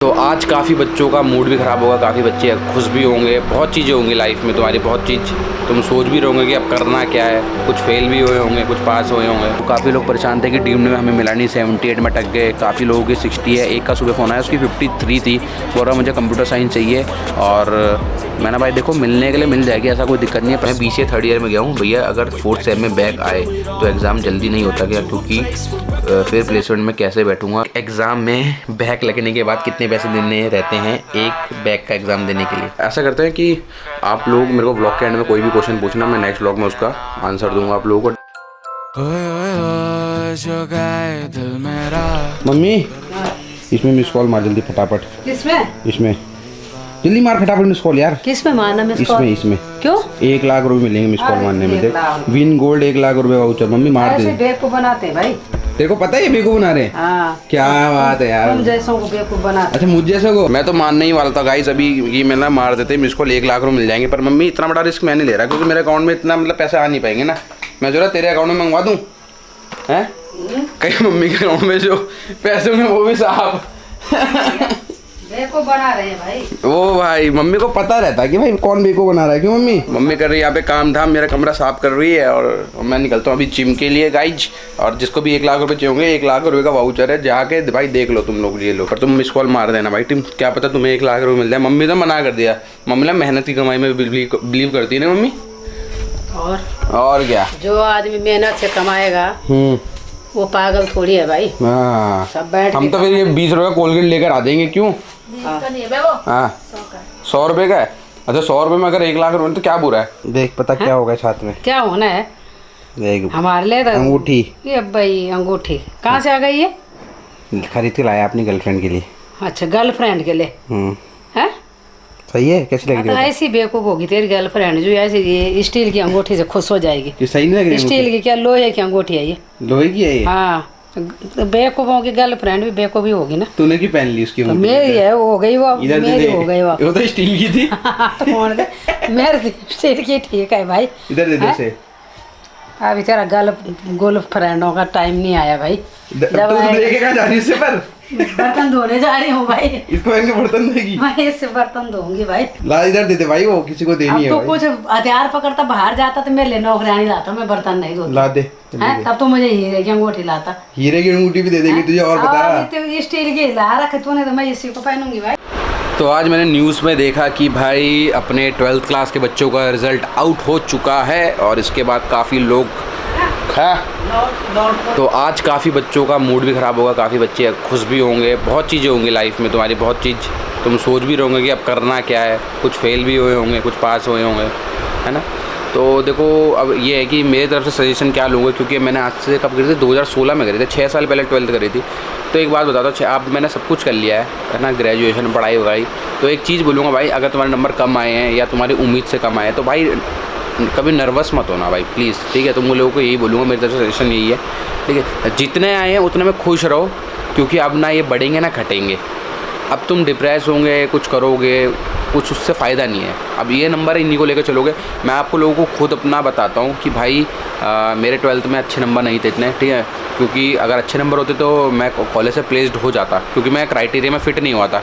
तो आज काफ़ी बच्चों का मूड भी ख़राब होगा, काफ़ी बच्चे खुश भी होंगे, बहुत चीज़ें होंगी लाइफ में तुम्हारी, बहुत चीज़ तुम सोच भी रहोगे कि अब करना क्या है। कुछ फेल भी हुए होंगे, कुछ पास हुए होंगे। तो काफ़ी लोग परेशान थे कि टीम में हमें मिला नहीं, 78 में अटक गए। काफ़ी लोगों की 60 है। एक का सुबह फ़ोन आया, उसकी 53 थी। बोल रहा मुझे कंप्यूटर साइंस चाहिए। और मैंने भाई देखो मिलने के लिए मिल जाएगी, ऐसा कोई दिक्कत नहीं है। मैं BCA थर्ड ईयर में गया हूँ भैया। अगर 4th सेम में बैक आए तो एग्ज़ाम जल्दी नहीं होता क्या, क्योंकि फिर प्लेसमेंट में कैसे बैठूंगा। एग्ज़ाम में बैक लगने के बाद कितने पैसे देने रहते हैं एक बैक का एग्ज़ाम देने के लिए। ऐसा करते हैं कि आप लोग मेरे को व्लॉग के एंड में कोई भी क्वेश्चन पूछना, मैं नेक्स्ट व्लॉग में उसका आंसर दूंगा आप लोगों को। मम्मी इसमें मिस कॉल मार जल्दी फटाफट। किसमें? इसमें जल्दी मार फटाफट मिस कॉल यार। किसमें मारना मिस कॉल? इसमें क्यों? 1 लाख रुपए मिलेंगे मिस कॉल मारने में। देख विन गोल्ड 1 लाख रुपए वाउचर। मम्मी मार दे। बेवकूफ बनाते हैं भाई। तेरे को पता है ये बेवकूफ बना रहे हैं? हाँ। क्या बात है यार, तुम जैसों को बेवकूफ बनाते। अच्छा मुझ जैसे को मैं तो मानने ही वाला था गाइस अभी ये मैं ना मार देते मिस कॉल 1 लाख रुपए मिल जाएंगे। पर मम्मी इतना बड़ा रिस्क मैं नहीं ले रहा, क्योंकि मेरे अकाउंट में इतना मतलब पैसे आ नहीं पाएंगे ना। मैं जो तेरे अकाउंट में मंगवा दूं हैं, कहीं मम्मी के अकाउंट में जो पैसे में वो भी साहब बेवकूफ बना रहे हैं भाई। वो भाई मम्मी को पता रहता है कि भाई कौन बेवकूफ बना रहा है। क्यों मम्मी? मम्मी कर रही है यहाँ पे काम धाम, मेरा कमरा साफ कर रही है और मैं निकलता हूँ अभी जिम के लिए गाइज। और जिसको भी 1 लाख रुपए चाहिए, 1 लाख रुपए का वाउचर है, जाके भाई देख लो तुम लोग, ये लो। पर तुम मिस कॉल मार देना भाई, तुम क्या पता तुम्हें 1 लाख रुपए मिल जाए। मम्मी तो मना कर दिया। मम्मी ना मेहनत की कमाई में बिलीव करती है ना मम्मी। और क्या, जो आदमी मेहनत से कमाएगा वो पागल थोड़ी है भाई। हाँ सब बैठ हम तो फिर ये 20 रुपये कोलगेट लेकर आ देंगे। क्यों? हाँ 100 रुपये का है। अच्छा 100 रुपये में अगर 1 लाख रुपये तो क्या बुरा है। देख पता क्या होगा साथ में, क्या होना है देख हमारे लिए तो अंगूठी। ये भाई अंगूठी कहाँ से आ गई है? खरीद के लाया अपनी गर्लफ्रेंड के लिए। अच्छा गर्लफ्रेंड के लिए है? सही है। कैसी लग रही है? ऐसी बेवकूफ होगी तेरी गर्लफ्रेंड जो ऐसी ये स्टील की अंगूठी से खुश हो जाएगी। ये सही नहीं लग रही? स्टील की क्या, लोहे की अंगूठी है ये। लोहे की है ये? हाँ बेवकूफों की गर्लफ्रेंड भी बेवकूफ ही होगी ना। तूने की पहन ली उसकी? तो मेरी है, वो हो गई वो, मेरी हो गई वो तो स्टील की थी। कौन दे? मेरी स्टील की ठीक है भाई। इधर दे दे से। अभी तेरा गर्लफ्रेंडों का टाइम नहीं आया भाई। जब लेके कहाँ जा रही है इससे? पर बर्तन धोने जा रही हूँ भाई। इसको पहन के बर्तन धोएगी? मैं इससे बर्तन धोऊंगी भाई। ला इधर दे दे भाई, वो किसी को देनी है तो भाई। कुछ हथियार पकड़ता बाहर जाता तो मेरे लिए नौकरानी लाता, मैं बर्तन नहीं धोता। ला दे। तब तो मुझे हीरे की अंगूठी लाता। हीरे की अंगूठी भी दे देगी तुझे। और बता, तो स्टील की ला रखे तूने तो मैं इसी को पहनूंगी भाई। तो आज मैंने न्यूज़ में देखा कि भाई अपने 12th क्लास के बच्चों का रिजल्ट आउट हो चुका है और इसके बाद काफ़ी लोग तो आज काफ़ी बच्चों का मूड भी ख़राब होगा, काफ़ी बच्चे खुश भी होंगे, बहुत चीज़ें होंगी लाइफ में तुम्हारी, बहुत चीज़ तुम सोच भी रहोगे कि अब करना क्या है। कुछ फेल भी हुए होंगे, कुछ पास हुए होंगे, है ना। तो देखो अब ये है कि मेरी तरफ से सजेशन क्या लूँगा, क्योंकि मैंने आज से कब करी थी, 2016 में करी थी, 6 साल पहले 12th करी थी। तो एक बात बताता हूँ, अब मैंने सब कुछ कर लिया है ना, ग्रेजुएशन पढ़ाई वगैरह। तो एक चीज़ बोलूँगा भाई, अगर तुम्हारे नंबर कम आए हैं या तुम्हारी उम्मीद से कम आए हैं तो भाई कभी नर्वस मत होना भाई प्लीज़, ठीक है। तुम लोगों को यही बोलूँगा, मेरी तरफ से सजेशन यही है, ठीक है। जितने आए हैं उतने में खुश रहो, क्योंकि अब ना ये बढ़ेंगे ना घटेंगे। अब तुम डिप्रेस होंगे, कुछ करोगे, कुछ उससे फ़ायदा नहीं है। अब ये नंबर इन्हीं को लेकर चलोगे। मैं आपको लोगों को खुद अपना बताता हूँ कि भाई मेरे 12th में अच्छे नंबर नहीं थे इतने, ठीक है। क्योंकि अगर अच्छे नंबर होते तो मैं कॉलेज से प्लेस्ड हो जाता, क्योंकि मैं क्राइटेरिया में फ़िट नहीं हुआ था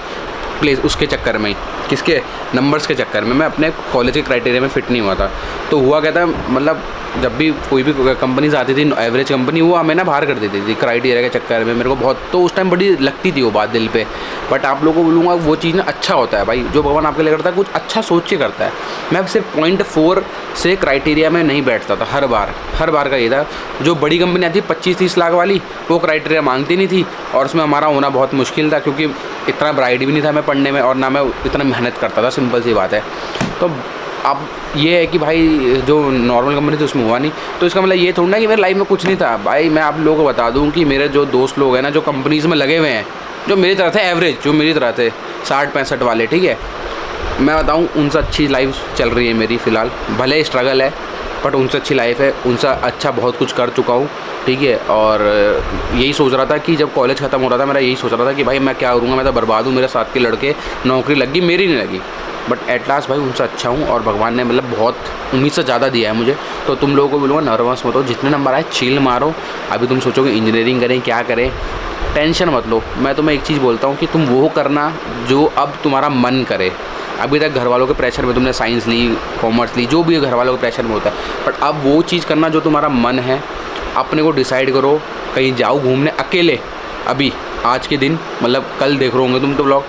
प्लेस उसके चक्कर में ही, किसके नंबर्स के चक्कर में मैं अपने कॉलेज के क्राइटेरिया में फ़िट नहीं हुआ था। तो हुआ क्या था, मतलब जब भी कोई भी कंपनीज आती थी एवरेज कंपनी, वो हमें ना बाहर कर देती थी क्राइटेरिया के चक्कर में। मेरे को बहुत तो उस टाइम बड़ी लगती थी वो बात दिल पे। बट आप लोगों को बोलूँगा वो चीज़ ना अच्छा होता है भाई, जो भगवान आपके लिए करता है कुछ अच्छा सोच के करता है। मैं सिर्फ 0.4 से क्राइटेरिया में नहीं बैठता था हर बार का ये था। जो बड़ी कंपनी आती 25-30 लाख वाली, वो क्राइटेरिया मांगती नहीं थी और उसमें हमारा होना बहुत मुश्किल था, क्योंकि इतना ब्राइट भी नहीं था मैं पढ़ने में और ना मैं इतना मेहनत करता था, सिंपल सी बात है। तो अब ये है कि भाई जो नॉर्मल कंपनी थी उसमें हुआ नहीं, तो इसका मतलब ये थोड़ा ना कि मेरे लाइफ में कुछ नहीं था भाई। मैं आप लोगों को बता दूं कि मेरे जो दोस्त लोग हैं ना, जो कंपनीज़ में लगे हुए हैं, जो मेरी तरह थे एवरेज, जो मेरी तरह थे 60-65 वाले, ठीक है, मैं बताऊं उनसे अच्छी लाइफ चल रही है मेरी फ़िलहाल। भले स्ट्रगल है बट उनसे अच्छी लाइफ है, उनसे अच्छा बहुत कुछ कर चुका हूँ, ठीक है। और यही सोच रहा था कि जब कॉलेज ख़त्म हो रहा था मेरा, यही सोच रहा था कि भाई मैं क्या करूँगा, मैं तो बर्बाद हूँ, मेरे साथ के लड़के नौकरी लगी, मेरी नहीं लगी। बट एट लास्ट भाई उनसे अच्छा हूँ और भगवान ने मतलब बहुत उम्मीद से ज़्यादा दिया है मुझे। तो तुम लोगों को बोलूँगा नर्वस मत हो, जितने नंबर आए चिल मारो। अभी तुम सोचोगे इंजीनियरिंग करें क्या करें, टेंशन मत लो। मैं तुम्हें एक चीज़ बोलता हूँ कि तुम वो करना जो अब तुम्हारा मन करे। अभी तक घर वालों के प्रेशर में तुमने साइंस ली, कॉमर्स ली, जो भी घर वालों के प्रेशर में होता है, बट अब वो चीज़ करना जो तुम्हारा मन है। अपने को डिसाइड करो, कहीं जाओ घूमने अकेले। अभी आज के दिन मतलब कल देख रहे होंगे तुम तो व्लॉग,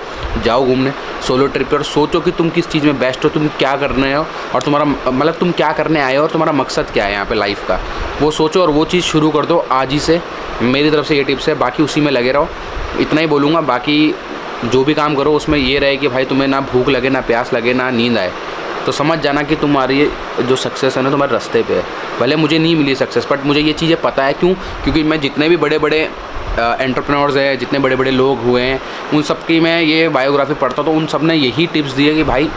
जाओ घूमने सोलो ट्रिप पर। सोचो कि तुम किस चीज़ में बेस्ट हो, तुम क्या करने हो और तुम्हारा मतलब तुम क्या करने आए हो और तुम्हारा मकसद क्या है यहाँ पे लाइफ का, वो सोचो और वो चीज़ शुरू कर दो आज ही से। मेरी तरफ से ये टिप्स है, बाकी उसी में लगे रहो, इतना ही बोलूँगा। बाकी जो भी काम करो उसमें ये रहे कि भाई तुम्हें ना भूख लगे, ना प्यास लगे, ना नींद आए, तो समझ जाना कि तुम्हारी जो सक्सेस है ना तुम्हारे रास्ते पे है। भले मुझे नहीं मिली सक्सेस, बट मुझे ये चीज़ें पता है। क्यों? क्योंकि मैं जितने भी बड़े बड़े एंटरप्रेन्योर्स हैं, जितने बड़े बड़े लोग हुए हैं, उन सब की मैं ये बायोग्राफी पढ़ता हूँ, तो उन सब ने यही टिप्स दिए कि भाई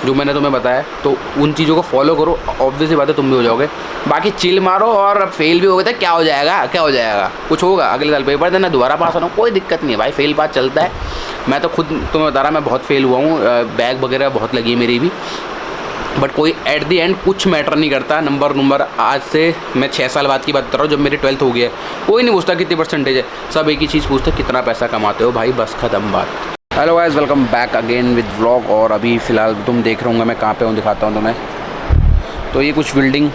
जो मैंने तुम्हें बताया, तो उन चीज़ों को फॉलो करो, ऑब्वियस सी बात है तुम भी हो जाओगे। बाकी चिल मारो, और फेल भी हो गए तो क्या हो जाएगा, क्या हो जाएगा, कुछ होगा, अगले साल पेपर देना, दोबारा पास होना, कोई दिक्कत नहीं है भाई, फेल पास चलता है। मैं तो खुद तुम्हें बता रहा, मैं बहुत फेल हुआ हूँ, बैग वगैरह बहुत लगी है मेरी भी, बट कोई एट दी एंड कुछ मैटर नहीं करता। नंबर आज से मैं 6 साल बाद की बात कर रहा हूँ, जब मेरी 12th हो गई है, कोई नहीं पूछता कितनी परसेंटेज है, सब एक ही चीज़ पूछते कितना पैसा कमाते हो भाई, बस ख़त्म बात। Hello guys, welcome back again with vlog. और अभी फ़िलहाल तुम देख रहे होंगे मैं कहाँ पे हूँ, दिखाता हूँ तुम्हें। तो ये कुछ बिल्डिंग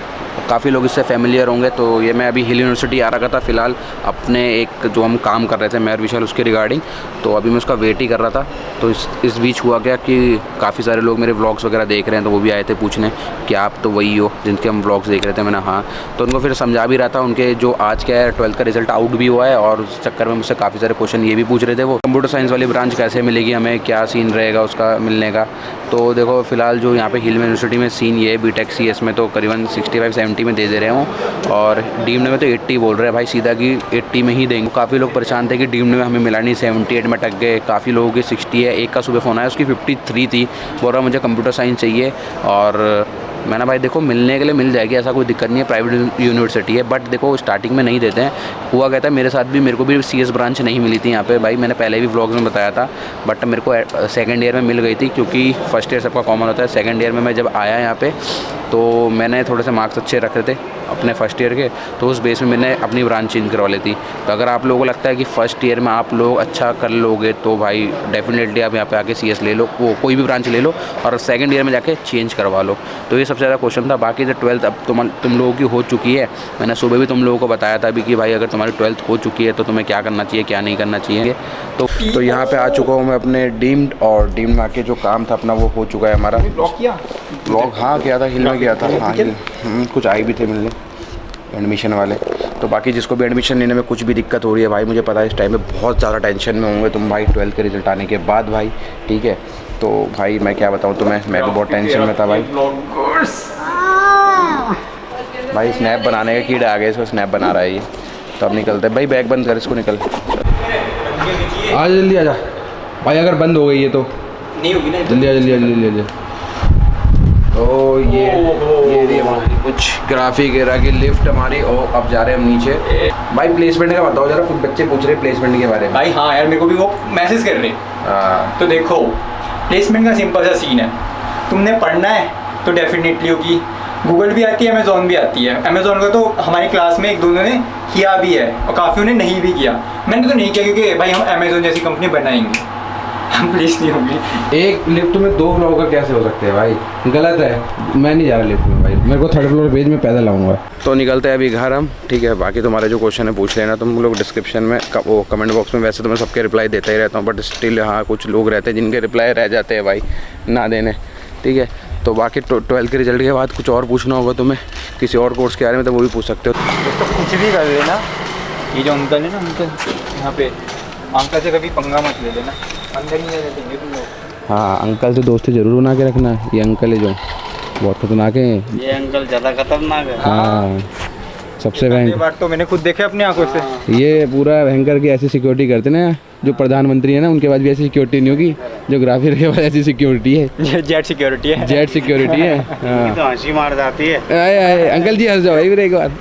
काफ़ी लोग इससे फेमिलियर होंगे। तो ये मैं अभी हिल यूनिवर्सिटी आ रखा था फ़िलहाल अपने एक जो हम काम कर रहे थे मैं और विशाल, उसके रिगार्डिंग। तो अभी मैं उसका वेट ही कर रहा था। तो इस बीच हुआ क्या कि काफ़ी सारे लोग मेरे व्लॉग्स वगैरह देख रहे हैं, तो वो भी आए थे पूछने कि आप तो वही हो जिनके हम व्लॉग्स देख रहे थे। मैंने हाँ, तो उनको फिर समझा भी रहा था। उनके जो आज क्या है 12th का रिजल्ट आउट भी हुआ है, और उस चक्कर में मुझसे काफ़ी सारे क्वेश्चन ये भी पूछ रहे थे, वो कंप्यूटर साइंस वाली ब्रांच कैसे मिलेगी हमें, क्या सीन रहेगा उसका मिलने का। तो देखो फ़िलहाल जो यहाँ पे हिल यूनिवर्सिटी में सीन ये है, बीटेक CS में तो करीबन 65-70 में दे रहे हूँ, और डीम्ड में तो 80 बोल रहे हैं भाई सीधा कि 80 में ही देंगे। काफ़ी लोग परेशान थे कि डीम्ड में हमें मिला नहीं, 78 में अटक गए। काफ़ी लोगों की 60 है। एक का सुबह फ़ोन आया उसकी 53 थी, बोल रहा मुझे कंप्यूटर साइंस चाहिए। और मैंने भाई देखो मिलने के लिए मिल जाएगी, ऐसा कोई दिक्कत नहीं है, प्राइवेट यूनिवर्सिटी है, बट देखो स्टार्टिंग में नहीं देते हैं। हुआ कहता है मेरे साथ भी, मेरे को भी CS ब्रांच नहीं मिली थी यहाँ पे भाई, मैंने पहले भी व्लॉग्स में बताया था, बट मेरे को सेकंड ईयर में मिल गई थी, क्योंकि फर्स्ट ईयर सबका कॉमन होता है। सेकंड ईयर में मैं जब आया यहाँ पे, तो मैंने थोड़े से मार्क्स अच्छे रखे थे अपने फर्स्ट ईयर के, तो उस बेस में मैंने अपनी ब्रांच चेंज करवा ली थी। तो अगर आप लोगों को लगता है कि फ़र्स्ट ईयर में आप लोग अच्छा कर लोगे, तो भाई डेफिनेटली आप यहाँ पे आके CS ले लो, वो कोई भी ब्रांच ले लो, और सेकंड ईयर में जाके चेंज करवा लो। तो ये सबसे ज़्यादा क्वेश्चन था। बाकी जो 12th अब तुम लोगों की हो चुकी है, मैंने सुबह भी तुम लोगों को बताया था अभी कि भाई अगर तुम्हारी 12th हो चुकी है तो तुम्हें क्या करना चाहिए, क्या नहीं करना चाहिए। तो यहाँ पे आ चुका हूँ मैं अपने डीम्ड, और डीम्ड में आके जो काम था अपना वो हो चुका है हमारा। ब्लॉग हाँ किया था, हिल में किया था। हाँ कुछ आए भी थे मिलने एडमिशन वाले। तो बाकी जिसको भी एडमिशन लेने में कुछ भी दिक्कत हो रही है भाई, मुझे पता है इस टाइम पे बहुत ज़्यादा टेंशन में होंगे तुम भाई 12th के रिजल्ट आने के बाद भाई, ठीक है। तो भाई मैं क्या बताऊँ तुम्हें, मैं भी बहुत टेंशन में था भाई। भाई स्नैप बनाने का कीड़ा आ गया, इसको स्नैप बना रहा है ये। तो अब निकलते हैं भाई, बैग बंद कर इसको, निकल आ जल्दी आ जा भाई, अगर बंद हो गई है तो नहीं होगी ना, जल्दी आ जल्दी। तो ये रही हमारी कुछ ग्राफिक वगैरह की लिफ्ट हमारी, और अब जा रहे हैं हम नीचे। भाई प्लेसमेंट का बताओ जरा, कुछ बच्चे पूछ रहे हैं प्लेसमेंट के बारे में। भाई हाँ यार, मेरे को भी वो मैसेज कर रहे हैं। तो देखो प्लेसमेंट का सिंपल सा सीन है, तुमने पढ़ना है तो डेफिनेटली होगी। गूगल भी आती है, अमेज़ॉन भी आती है। अमेज़ॉन का तो हमारी क्लास में एक दोनों ने किया भी है, और काफ़ियों ने नहीं भी किया। मैंने तो नहीं किया, क्योंकि भाई हम अमेज़ॉन जैसी कंपनी बनाएंगे, हम प्लीज़ नहीं होगी। एक लिफ्ट में 2 ब्लॉगर कैसे हो सकते हैं भाई, गलत है। मैं नहीं जा रहा लिफ्ट में भाई, मेरे को 3rd फ्लोर भेज, मैं पैदल आऊँगा। तो निकलते हैं अभी घर हम, ठीक है। बाकी तुम्हारे जो क्वेश्चन है पूछ लेना तुम लोग डिस्क्रिप्शन में, वो कमेंट बॉक्स में। वैसे तो मैं सबके रिप्लाई देता ही रहता हूँ, बट स्टिल हाँ कुछ लोग रहते हैं जिनके रिप्लाई रह जाते हैं भाई ना देने, ठीक है। तो बाकी 12th के रिजल्ट के बाद कुछ और पूछना होगा तुम्हें किसी और कोर्स के बारे में, तो वो भी पूछ सकते हो। तो कुछ भी कर लेना, ये जो अंकल है ना, अंकल यहाँ पे, अंकल से कभी पंगा मत ले लेना, अंदर नहीं जाने देंगे तुम लोग। हाँ अंकल से दोस्ती जरूर बना के रखना। ये अंकल है जो बहुत खतरनाक है, ये अंकल ज़्यादा खतरनाक है। हाँ सबसे भयंकर बात तो मैंने खुद देखे अपनी आंखों से। ये पूरा भयंकर की ऐसी सिक्योरिटी करते ना, जो प्रधानमंत्री है ना उनके पास भी ऐसी सिक्योरिटी नहीं होगी, जो ग्राफिर के पास ऐसी सिक्योरिटी है। जेट सिक्योरिटी है, जेट सिक्योरिटी है। हाँ तो हंसी मार जाती है। आए आए अंकल जी हंस जाओ भाई एक बार।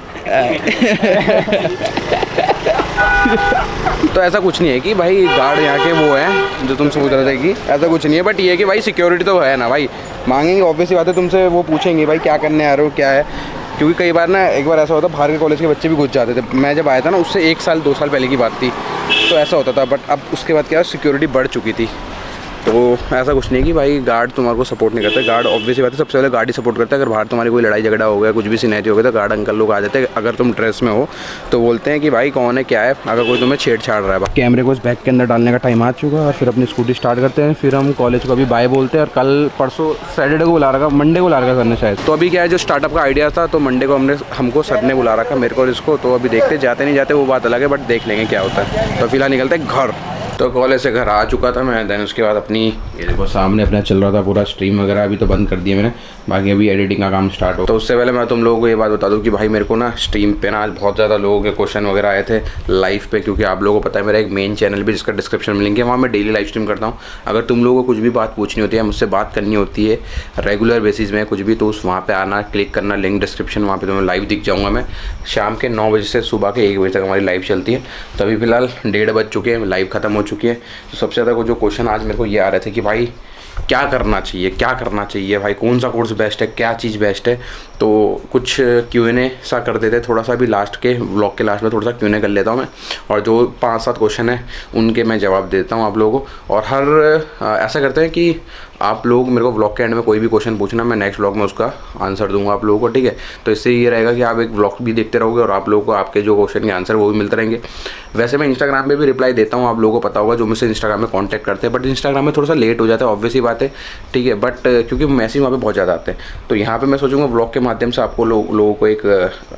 तो ऐसा कुछ नहीं है कि भाई गार्ड यहाँ के वो हैं जो तुम सोच रहे थे कि, ऐसा कुछ नहीं है। बट ये है कि भाई सिक्योरिटी तो है ना भाई, मांगेंगे ऑब्वियस सी बात है तुमसे, वो पूछेंगे भाई क्या करने आ रहे हो क्या है। क्योंकि कई बार ना एक बार ऐसा होता बाहर के कॉलेज के बच्चे भी घुस जाते थे। मैं जब आया था ना उससे 1 साल 2 साल पहले की बात थी, तो ऐसा होता था। बट अब उसके बाद क्या सिक्योरिटी बढ़ चुकी थी, तो ऐसा कुछ नहीं कि भाई गार्ड तुम्हारे को सपोर्ट नहीं करता। गार्ड ऑब्वियसली बात है सबसे पहले गार्ड ही सपोर्ट करता है। अगर बाहर तुम्हारी कोई लड़ाई झगड़ा हो गया, कुछ भी सिनेरियो हो गया, तो गार्ड अंकल लोग आ जाते हैं। अगर तुम ड्रेस में हो तो बोलते हैं कि भाई कौन है क्या है, अगर कोई तुम्हें छेड़छाड़ रहा है। कैमरे को इस बैग के अंदर डालने का टाइम आ चुका है और फिर अपनी स्कूटी स्टार्ट करते हैं। फिर हम कॉलेज को अभी बाय बोलते हैं और कल परसों सैटरडे को बुला रखा, मंडे को बुला रखा सर ने शायद। तो अभी क्या है जो स्टार्टअप का आइडिया था तो मंडे को हमको सर ने बुला रखा, मेरे को और इसको। तो अभी देखते जाते नहीं जाते वो बात अलग है, बट देख लेंगे क्या होता है। तो फिलहाल निकलते हैं घर। तो कॉलेज से घर आ चुका था मैं। देन उसके बाद अपनी ये देखो सामने अपना चल रहा था पूरा स्ट्रीम वगैरह, अभी तो बंद कर दिया मैंने, बाकी अभी एडिटिंग का काम स्टार्ट हो। तो उससे पहले मैं तुम लोगों को ये बात बता दूं कि भाई मेरे को ना स्ट्रीम पे ना आज बहुत ज़्यादा लोगों के क्वेश्चन वगैरह आए थे लाइव पे, क्योंकि आप लोगों को पता है मेरा एक मेन चैनल भी जिसका डिस्क्रिप्शन में लिंक है, वहाँ मैं डेली लाइव स्ट्रीम करता हूँ। अगर तुम लोगों को कुछ भी बात पूछनी होती है, मुझसे बात करनी होती है रेगुलर बेसिस में कुछ भी, तो उस वहाँ पर आना, क्लिक करना, लिंक डिस्क्रिप्शन, वहाँ पर तुम्हें लाइव दिख जाऊँगा मैं। शाम के 9 बजे से सुबह के 1 बजे तक हमारी लाइव चलती है। तो अभी फिलहाल 1:30 बज चुके हैं, लाइव ख़त्म हो चुकी है। तो सबसे ज़्यादा जो क्वेश्चन आज मेरे को ये आ रहे थे कि भाई क्या करना चाहिए भाई, कौन सा कोर्स बेस्ट है, क्या चीज़ बेस्ट है। तो कुछ Q&A सा कर देते थोड़ा सा, भी लास्ट के व्लॉग के लास्ट में थोड़ा सा Q&A कर लेता हूँ मैं, और जो 5-7 क्वेश्चन हैं उनके मैं जवाब देता हूँ आप लोगों को। और हर ऐसा करते हैं कि आप लोग मेरे को व्लॉग के एंड में कोई भी क्वेश्चन पूछना, मैं नेक्स्ट व्लॉग में उसका आंसर दूंगा आप लोगों को, ठीक है। तो इससे ये रहेगा कि आप एक व्लॉग भी देखते रहोगे और आप लोगों को आपके जो क्वेश्चन के आंसर वो भी मिलते रहेंगे। वैसे मैं इंस्टाग्राम पे भी रिप्लाई देता हूँ, आप लोगों को पता होगा जो मुझसे इंस्टाग्राम में कॉन्टैक्ट करते हैं, बट इंस्टाग्राम में थोड़ा सा लेट हो जाता है, ऑब्वियसली बात है, ठीक है। बट क्योंकि मैसेज वहाँ पे बहुत ज़्यादा आते हैं, तो यहाँ पे मैं सोचूंगा व्लॉग के माध्यम से आपको लोगों को एक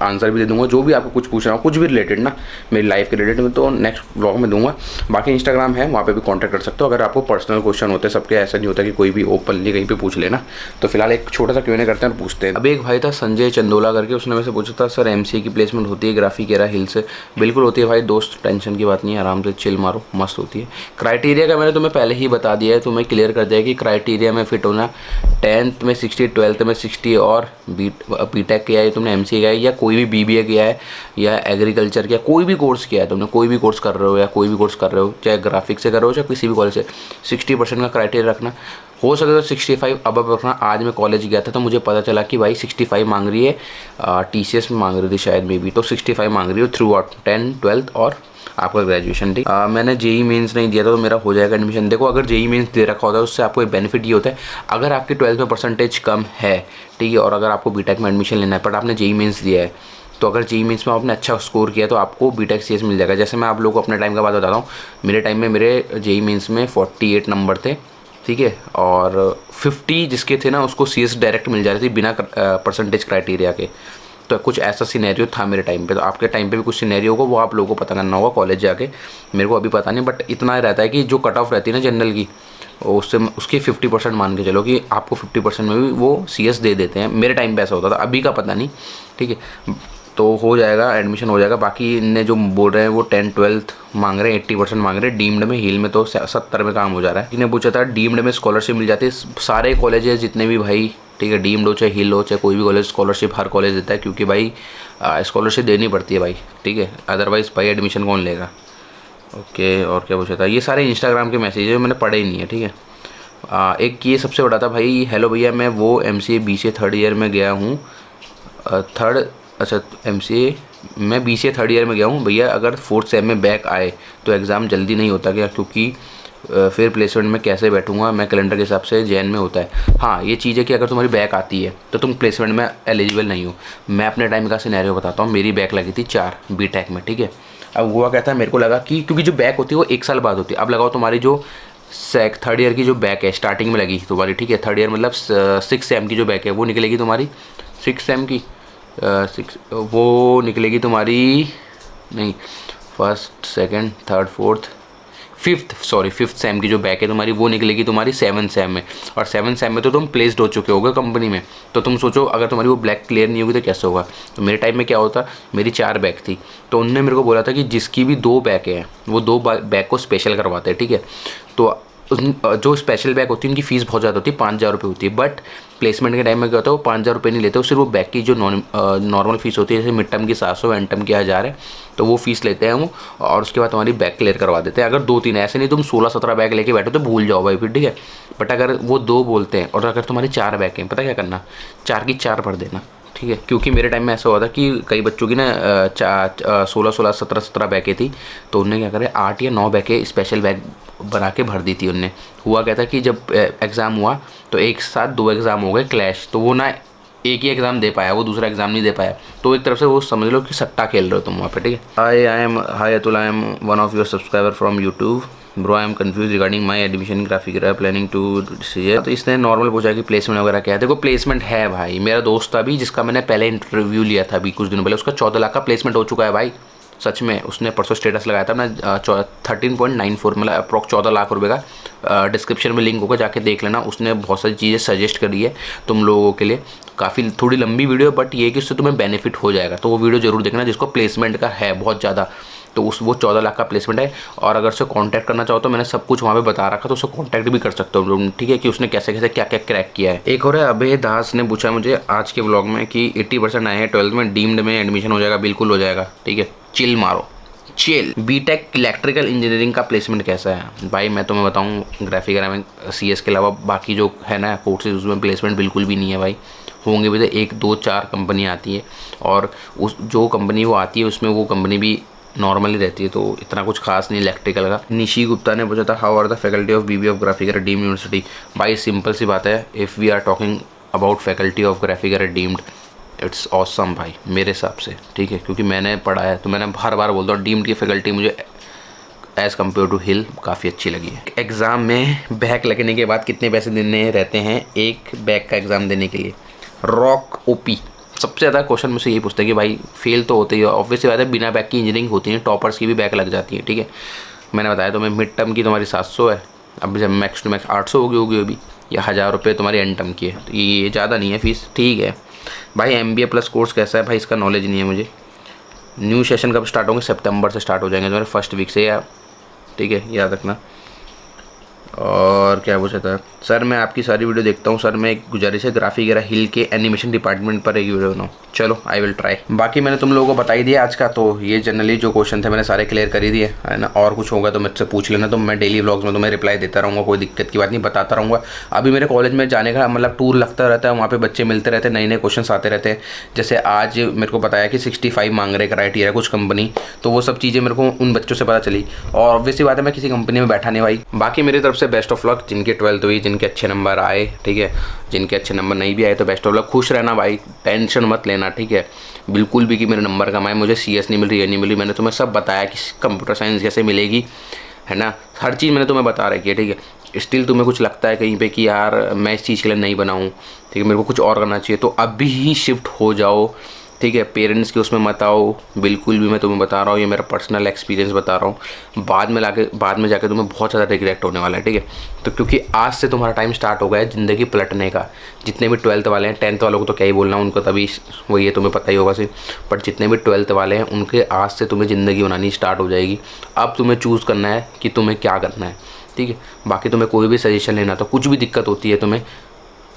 आंसर भी दे दूँगा, जो भी आपको कुछ पूछना हो, कुछ भी रिलेटेड ना मेरी लाइफ के रिलेटेड में, तो नेक्स्ट व्लॉग में दूँगा। बाकी इंस्टाग्राम है, वहाँ पर भी कॉन्टैक्ट कर सकते हो अगर आपको पर्सनल क्वेश्चन होते हैं। सबके ऐसा नहीं होता कि कोई भी ओपनली कहीं पे पूछ लेना। तो फिलहाल एक छोटा सा Q&A करते हैं और पूछते हैं। अभी एक भाई था संजय चंदोला करके, उसने मेरे से पूछा था सर MCA की प्लेसमेंट होती है ग्राफिकेरा हिल से? बिल्कुल होती है भाई दोस्त, टेंशन की बात नहीं है, आराम से चिल मारो, मस्त होती है। क्राइटेरिया का मैंने तुम्हें पहले ही बता दिया है, तुम्हें क्लियर कर दिया कि क्राइटेरिया में फिट होना, 10th में 60, 12th में 60 और BTech किया है तुमने, MCA किया है या कोई भी BBA किया है या एग्रीकल्चर किया, कोई भी कोर्स किया है तुमने, कोई भी कोर्स कर रहे हो या कोई भी कोर्स कर रहे हो, चाहे ग्राफिक्स से कर रहे हो चाहे किसी भी कॉलेज से, 60% का क्राइटेरिया रखना। हो सके तो 65 अब रखना। आज मैं कॉलेज गया था तो मुझे पता चला कि भाई 65 मांग रही है, TCS में मांग रही थी शायद में भी, तो 65 मांग रही है थ्रू आउट 10, 12th और आपका ग्रेजुएशन, ठीक। मैंने JEE मेंस नहीं दिया था तो मेरा हो जाएगा एडमिशन। देखो अगर JEE मेंस दे रखा होता है उससे आपको एक बेनिफिट ये होता है, अगर आपकी 12th में परसेंटेज कम है, ठीक है, और अगर आपको BTech में एडमिशन लेना है बट आपने JEE मेंस दिया है, तो अगर JEE मेंस में आपने अच्छा स्कोर किया तो आपको BTech CS मिल जाएगा। जैसे मैं आप लोगों को अपने टाइम का बात बताता हूँ, मेरे टाइम में मेरे JEE मेंस में 48 नंबर थे, ठीक है, और 50 जिसके थे ना उसको CS डायरेक्ट मिल जा रही थी बिना परसेंटेज क्राइटेरिया के। तो कुछ ऐसा सिनेरियो था मेरे टाइम पे। तो आपके टाइम पे भी कुछ सिनेरियो होगा, वो आप लोगों को पता करना होगा कॉलेज जाके, मेरे को अभी पता नहीं, बट इतना रहता है कि जो कट ऑफ रहती है ना जनरल की, उससे उसकी 50% मान के चलो कि आपको 50% में भी वो CS दे देते हैं। मेरे टाइम पे ऐसा होता था, अभी का पता नहीं, ठीक है। तो हो जाएगा, एडमिशन हो जाएगा। बाकी इनने जो बोल रहे हैं वो 10, 12th मांग रहे हैं, 80% मांग रहे हैं। डीम्ड में, हिल में तो 70 में काम हो जा रहा है। इन्हें पूछा था डीम्ड में स्कॉलरशिप मिल जाती है, सारे कॉलेजेस जितने भी भाई, ठीक है, डीम्ड हो चाहे हिल हो चाहे कोई भी कॉलेज, स्कॉलरशिप हर कॉलेज देता है, क्योंकि भाई स्कॉलरशिप देनी पड़ती है भाई, ठीक है, अदरवाइज़ भाई एडमिशन कौन लेगा। ओके, और क्या पूछा था, ये सारे इंस्टाग्राम के मैसेज है, मैंने पढ़े ही नहीं है, ठीक है। एक ये सबसे बड़ा था भाई, हेलो भैया मैं वो MCA BCA 3rd ईयर में गया हूँ, MCA मैं BCA 3rd ईयर में गया हूँ भैया, अगर 4th सेम में बैक आए तो एग्ज़ाम जल्दी नहीं होता क्या? क्योंकि फिर प्लेसमेंट में कैसे बैठूंगा मैं, कैलेंडर के हिसाब से जैन में होता है। हाँ, ये चीज़ है कि अगर तुम्हारी बैक आती है तो तुम प्लेसमेंट में एलिजिबल नहीं हो। मैं अपने टाइम का सिनेरियो बताता हूँ, मेरी बैक लगी थी 4 BTech में, ठीक है। अब हुआ कहता है, मेरे को लगा कि क्योंकि जो बैक होती है वो 1 साल बाद होती है। अब लगाओ तुम्हारी जो 3rd ईयर की जो बैक है स्टार्टिंग में लगी तुम्हारी, ठीक है, 3rd ईयर मतलब 6 सेम की जो बैक है वो निकलेगी तुम्हारी 6 सेम की, 6 वो निकलेगी तुम्हारी, नहीं 1st, 2nd, 3rd, 4th, 5th same की जो बैक है तुम्हारी वो निकलेगी तुम्हारी 7th सेम में। और 7th सेम में तो तुम प्लेस्ड हो चुके होगे कंपनी में। तो तुम सोचो अगर तुम्हारी वो ब्लैक क्लियर नहीं होगी तो कैसे होगा। तो मेरे टाइम में क्या होता, मेरी 4 बैक थी, तो उनने मेरे को बोला था कि जिसकी भी 2 बैक हैं वो 2 बैक को स्पेशल करवाते हैं, ठीक है। तो जो स्पेशल बैक होती है उनकी फ़ीस बहुत ज़्यादा होती है, 5,000 रुपये होती है। बट प्लेसमेंट के टाइम में क्या होता है, वो 5,000 रुपये नहीं लेते, वो सिर्फ वो बैक की जो नॉर्मल फ़ीस होती है, जैसे मिड टर्म की 700, एंड टर्म की 1000 है, तो वो फ़ीस लेते हैं वो, और उसके बाद तुम्हारी बैक क्लियर करवा देते हैं। अगर 2-3 ऐसे नहीं तुम 16-17 बैक लेके बैठो तो भूल जाओ भाई फिर, ठीक है। बट अगर वो 2 बोलते हैं और अगर तुम्हारी 4 बैक हैं, पता क्या करना, 4 की 4 भर देना, ठीक है, क्योंकि मेरे टाइम में ऐसा हुआ था कि कई बच्चों की ना 16 17 बैकें थी, तो उनने क्या करे 8 या 9 बैकें स्पेशल बैग बना के भर दी थी उनने। हुआ क्या था कि जब एग्ज़ाम हुआ तो एक साथ 2 एग्ज़ाम हो गए क्लैश, तो वो ना एक ही एग्ज़ाम दे पाया, वो दूसरा एग्ज़ाम नहीं दे पाया। तो एक तरफ से वो समझ लो कि सट्टा खेल रहे हो तुम वहाँ पे, ठीक है। Hi Atul, I am one of your subscriber from YouTube bro, I am confuse regarding my admission graphic planning to see. तो इसने नॉर्मल पूछा कि प्लेसमेंट वगैरह क्या है। देखो प्लेसमेंट है भाई, मेरा दोस्त था अभी जिसका मैंने पहले इंटरव्यू लिया था अभी कुछ दिनों पहले, उसका 14 लाख का प्लेसमेंट हो चुका है भाई, सच में। उसने परसों स्टेटस लगाया था, मैं 13.94 मतलब अप्रॉक्स 14 लाख रुपए का। डिस्क्रिप्शन में लिंक होगा, जाके देख लेना। उसने बहुत सारी चीज़ें सजेस्ट करी है तुम लोगों के लिए, काफ़ी थोड़ी लंबी वीडियो, बट ये कि उससे तुम्हें बेनिफिट हो जाएगा, तो वो वीडियो जरूर देखना जिसको प्लेसमेंट का है बहुत ज़्यादा। तो वो 14 लाख का प्लेसमेंट है, और अगर उसे कांटेक्ट करना चाहो तो मैंने सब कुछ वहाँ पे बता रखा, तो उससे कांटेक्ट भी कर सकते हो, ठीक है, कि उसने कैसे कैसे क्या क्या क्रैक किया है। एक और है अभय दास ने पूछा मुझे आज के ब्लॉग में कि 80% आए हैं 12th में, डीम्ड में एडमिशन हो जाएगा। बिल्कुल हो जाएगा, ठीक है, चिल मारो चिल। बीटेक इलेक्ट्रिकल इंजीनियरिंग का प्लेसमेंट कैसा है भाई? मैं तुम्हें बताऊँ, ग्राफिक CS के अलावा बाकी जो है ना कोर्सेज, उसमें प्लेसमेंट बिल्कुल भी नहीं है भाई। होंगे भी तो 1 2 4 कंपनियाँ आती है, और उस जो कंपनी वो आती है उसमें वो कंपनी भी नॉर्मली रहती है, तो इतना कुछ खास नहीं इलेक्ट्रिकल का। निशी गुप्ता ने पूछा था how are the faculty of BBA of Graphic Era deemed university. भाई सिंपल सी बात है, if we are talking about faculty of Graphic Era deemed, it's awesome भाई मेरे हिसाब से, ठीक है, क्योंकि मैंने पढ़ा है, तो मैंने हर बार बोलता हूँ डीम्ड की फैकल्टी मुझे एज़ कम्पेयर टू हिल काफ़ी अच्छी लगी है। एग्ज़ाम में बैक लगने के बाद कितने पैसे देने रहते हैं एक बैक का एग्ज़ाम देने के लिए? रॉक OP सबसे ज़्यादा क्वेश्चन मुझसे यही पूछता है कि भाई फेल तो होते ही, ऑब्वियसली बात है, बिना बैक की इंजीनियरिंग होती है, टॉपर्स की भी बैक लग जाती है, ठीक है। मैंने बताया तुम्हें मिड टर्म की तुम्हारी 700 है, अब जब मैक्स टू मैक्स 800 होगी अभी, या 1000 रुपये तुम्हारी एंड टर्म की है, तो ये ज़्यादा नहीं है फीस, ठीक है भाई। MBA प्लस कोर्स कैसा है भाई? इसका नॉलेज नहीं है मुझे। न्यू सेशन कब स्टार्ट होंगे? सितंबर से स्टार्ट हो जाएंगे तुम्हारे फर्स्ट वीक से, या ठीक है, याद रखना। और क्या पूछा था सर, मैं आपकी सारी वीडियो देखता हूँ सर, मैं एक गुजारिश है ग्राफिक एरा हिल के एनिमेशन डिपार्टमेंट पर एक वीडियो बनाऊँ। चलो आई विल ट्राई। बाकी मैंने तुम लोगों को बता ही दिया आज का, तो ये जनरली जो क्वेश्चन थे मैंने सारे क्लियर कर ही दिए है ना। और कुछ होगा तो मुझसे पूछ लेना, तो मैं डेली व्लॉग्स में तुम्हें रिप्लाई देता रहूँगा, कोई दिक्कत की बात नहीं, बताता रहूँगा। अभी मेरे कॉलेज में जाने का मतलब टूर लगता रहता है, वहाँ पर बच्चे मिलते रहते हैं, नए नए क्वेश्चन आते रहते हैं। जैसे आज मेरे को बताया कि 65 मांग रहे क्राइटेरिया कुछ कंपनी, तो वो सब चीज़ें मेरे को उन बच्चों से पता चली, और ऑब्वियसली बात है मैं किसी कंपनी में बैठा नहीं भाई। बाकी मेरी तरफ से बेस्ट ऑफ लक, जिनके 12th हुई, जिनके अच्छे नंबर आए, ठीक है, जिनके अच्छे नंबर नहीं भी आए तो बेस्ट ऑफ लक, खुश रहना भाई, टेंशन मत लेना, ठीक है, बिल्कुल भी कि मेरे नंबर कम आए, मुझे CS नहीं मिल रही, ये नहीं मिली, मैंने तुम्हें सब बताया कि कंप्यूटर साइंस कैसे मिलेगी, है ना, हर चीज़ मैंने तुम्हें बता रखी है, ठीक है। स्टिल तुम्हें कुछ लगता है कहीं पे कि यार मैं इस चीज़ के लिए नहीं बनाऊँ, ठीक है, मेरे को कुछ और करना चाहिए, तो अभी ही शिफ्ट हो जाओ, ठीक है, पेरेंट्स के उसमें मत आओ बिल्कुल भी, मैं तुम्हें बता रहा हूँ, ये मेरा पर्सनल एक्सपीरियंस बता रहा हूँ। बाद में जाके तुम्हें बहुत ज़्यादा रिग्रेट होने वाला है, ठीक है। तो क्योंकि आज से तुम्हारा टाइम स्टार्ट हो गया है ज़िंदगी पलटने का। जितने भी 12th वाले हैं, 10th वालों को तो क्या ही बोलना, उनको तभी वही है, तुम्हें पता ही होगा सिर्फ, बट जितने भी 12th वाले हैं उनके आज से तुम्हें ज़िंदगी बनानी स्टार्ट हो जाएगी। अब तुम्हें चूज़ करना है कि तुम्हें क्या करना है, ठीक है। बाकी तुम्हें कोई भी सजेशन लेना, तो कुछ भी दिक्कत होती है तुम्हें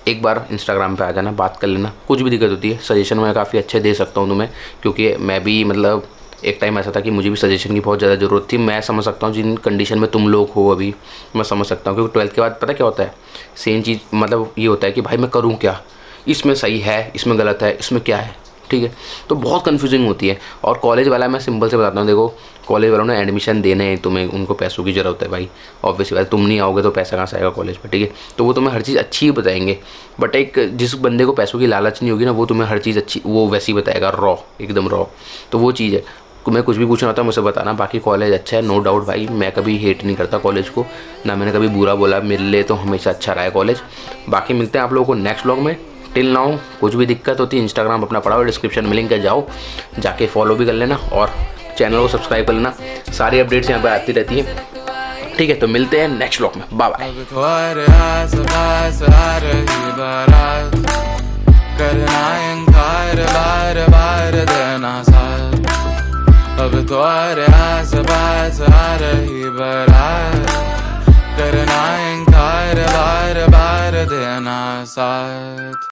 एक बार इंस्टाग्राम पे आ जाना, बात कर लेना, कुछ भी दिक्कत होती है, सजेशन मैं काफ़ी अच्छे दे सकता हूँ तुम्हें, क्योंकि मैं भी मतलब एक टाइम ऐसा था कि मुझे भी सजेशन की बहुत ज़्यादा ज़रूरत थी। मैं समझ सकता हूँ जिन कंडीशन में तुम लोग हो अभी, मैं समझ सकता हूँ, क्योंकि 12th के बाद पता क्या होता है, सेम चीज़ मतलब ये होता है कि भाई मैं करूँ क्या, इसमें सही है, इसमें गलत है, इसमें क्या है, ठीक है, तो बहुत कन्फ्यूजिंग होती है। और कॉलेज वाला मैं सिंपल से बताता हूँ, देखो कॉलेज वालों ने एडमिशन देने हैं तुम्हें, उनको पैसों की ज़रूरत है भाई, ऑब्वियसली बात, तुम नहीं आओगे तो पैसा कहाँ से आएगा कॉलेज पर, ठीक है। तो वो तुम्हें हर चीज़ अच्छी ही बताएंगे, बट एक जिस बंदे को पैसों की लालच नहीं होगी ना, वो तुम्हें हर चीज़ अच्छी वो वैसी बताएगा, रॉ, एकदम रॉ। तो वो चीज़ है, मैं कुछ भी पूछना होता है मुझे बताना। बाकी कॉलेज अच्छा है, नो डाउट भाई, मैं कभी हेट नहीं करता कॉलेज को, ना मैंने कभी बुरा बोला, मेरे लिए तो हमेशा अच्छा रहा है कॉलेज। बाकी मिलते हैं आप लोगों को नेक्स्ट व्लॉग में। टिल नाउ कुछ भी दिक्कत होती है, इंस्टाग्राम अपना पड़ा हुआ डिस्क्रिप्शन में लिंक है, जाओ जाके फॉलो भी कर लेना और चैनल को सब्सक्राइब कर लेना, सारी अपडेट्स यहाँ पे आती रहती है, ठीक है। तो मिलते हैं नेक्स्ट व्लॉग में, बाय बाय। अब तो आस पास आ रही बारात, करना इनकार बार बार देना साथ।